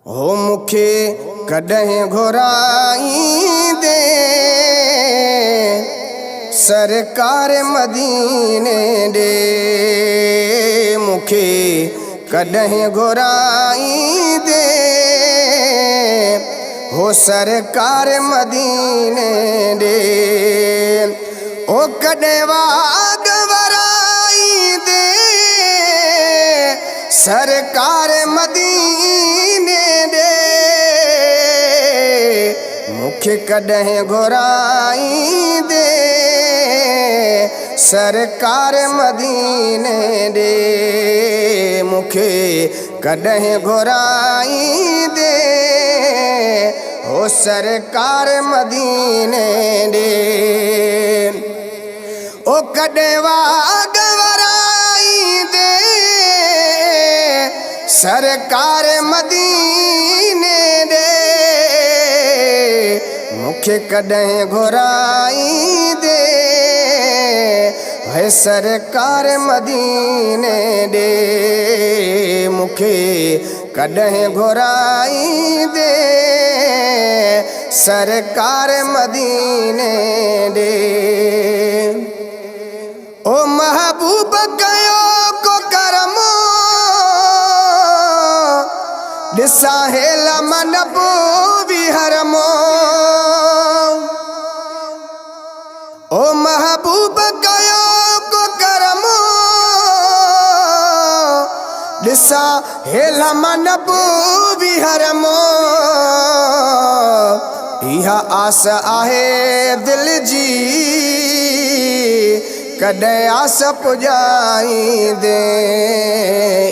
हो मुखे कॾहिं घुराई दे सरकार मदीने दे। मुखे कॾहिं घुराई दे हो सरकार मदीने दे। ओ कॾहिं वाग वराई दे सरकार मदीने दे। मुखे कॾहिं घुराई दे सरकार मदीने दे। मुखे कॾहिं घुराई दे हो सरकार मदीने दे। ओ कॾहिं वाग वराई दे सरकार मदीने दे। मुखे कॾहिं घुराई दे है सरकार मदीने दे। मुखे कॾहिं घुराई दे सरकार मदीने दे। ओ महबूब कयो को करमो ॾिसा हेल मन पोइ हरमो। ओ महबूब कयो को करमो ॾिसा हेल मन पोइ हरमो। इहा आस आहे दिल जी कॾहिं आस पुॼाई दे।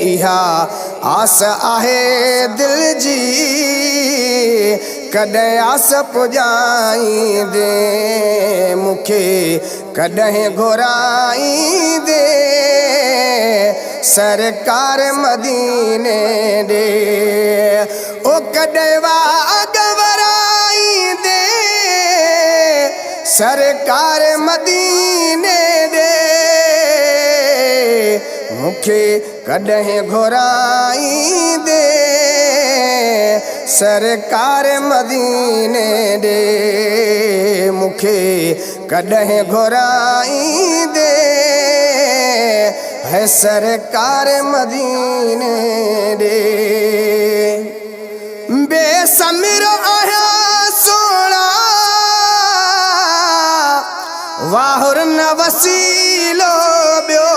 इहा आस आहे दिल जी कॾहिं आस पुॼाई दे। मुखे कॾहिं घुराई दे सरकार मदीने दे। ओ कॾहिं वाग वराई दे सरकार मदीने दे। मुखे कॾहिं घुराई दे सरकार मदीने दे। मुखे कॾहिं घुराई दे है सरकार मदीने दे। बेसमिर आया सोना वाहुर न वसीलो ॿियो।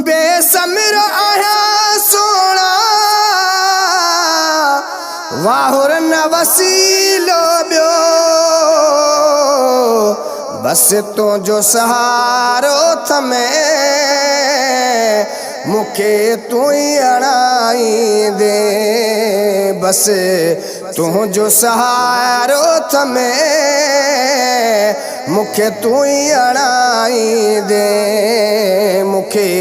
बेसमिर आया सोना वाहुर न वसीलो ॿियो। बस तुंहिंजो सहारो थमे मुखे तू ही अड़ाई दे। बस तुंहिंजो सहारो थमे मुखे तू ही अड़ाई दे। मुखे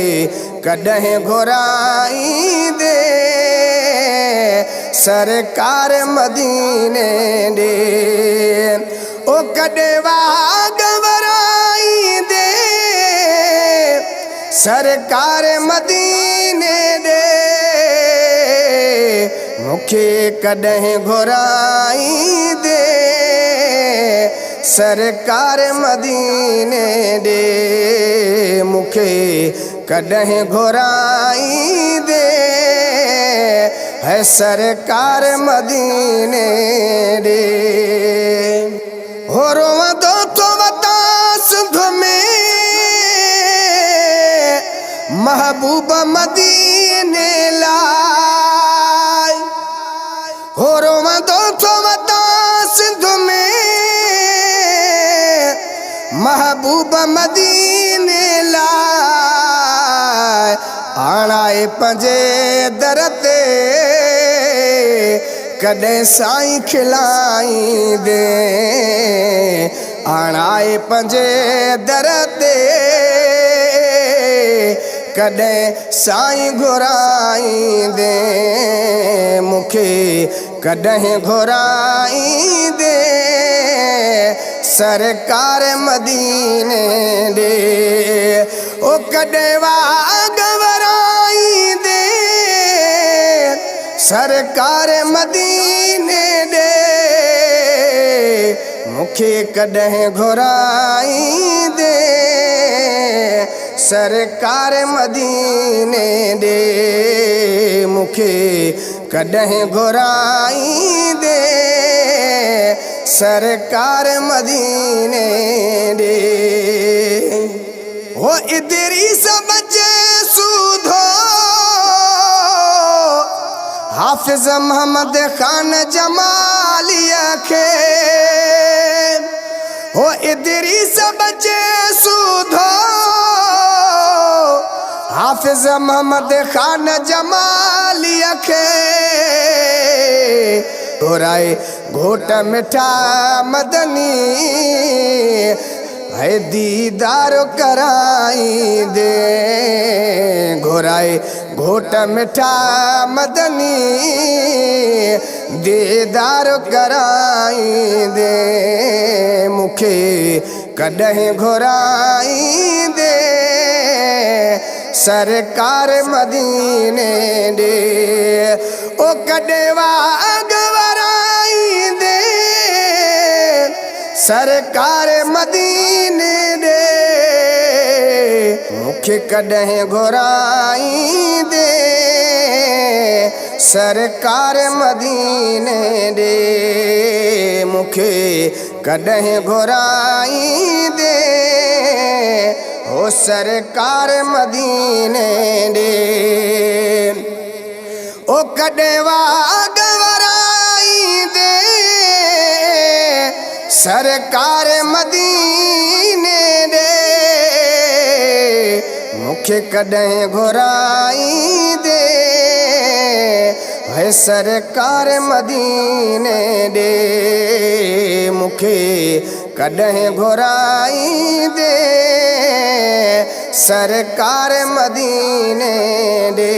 कॾहिं घुराई दे सरकार मदीने दे। ओ कॾहिं वाग वराई दे सरकार मदीने दे। मुखे कॾहिं घुराई दे सरकार मदीने दे। मुखे कॾहिं घुराई दे है सरकार मदीने दे। हो रोवंदो तो वतां सिंध में महबूब मदीने लाइ। हो रोवंदो तो वतां सिंध में महबूब मदीने लाइ। आणाए पंहिंजे दर ते कॾहिं साईं खिलाई दे। आणाए पंहिंजे दर ते कॾहिं साईं घुराई दे। मुखे कॾहिं घुराई दे सरकार मदीने दे। ओ कॾहिं वाग वराई दे सरकार मदीने दे मुखे कॾहिं घुराई दे सरकार मदीने दे मुखे कॾहिं घुराई दे सरकार मदीने दे हो इदरीस बचे सूधो हाफिज मोहम्मद खान जमालिया खे हो इदरीस बचे सूधो हाफिज मोहम्मद खान जमालिया खे घुराए घोट मिठा मदनी है दीदार कराई दे घुराए घोट मिठा मदनी दीदार कराई दे मुखे कॾहिं घुराई दे सरकार मदीने दे ओ कॾहिं वाग वराई दे सरकार मदीने दे मुखे कॾहिं घुराई दे सरकार मदीने दे मुखे कॾहिं घुराई दे हो सरकार मदीने दे ओ कॾहिं वाग वराई दे सरकार मदीने दे मुखे कॾहिं घुराई दे है सरकार मदीने दे मुखे कॾहिं घुराई दे सरकार मदीने दे।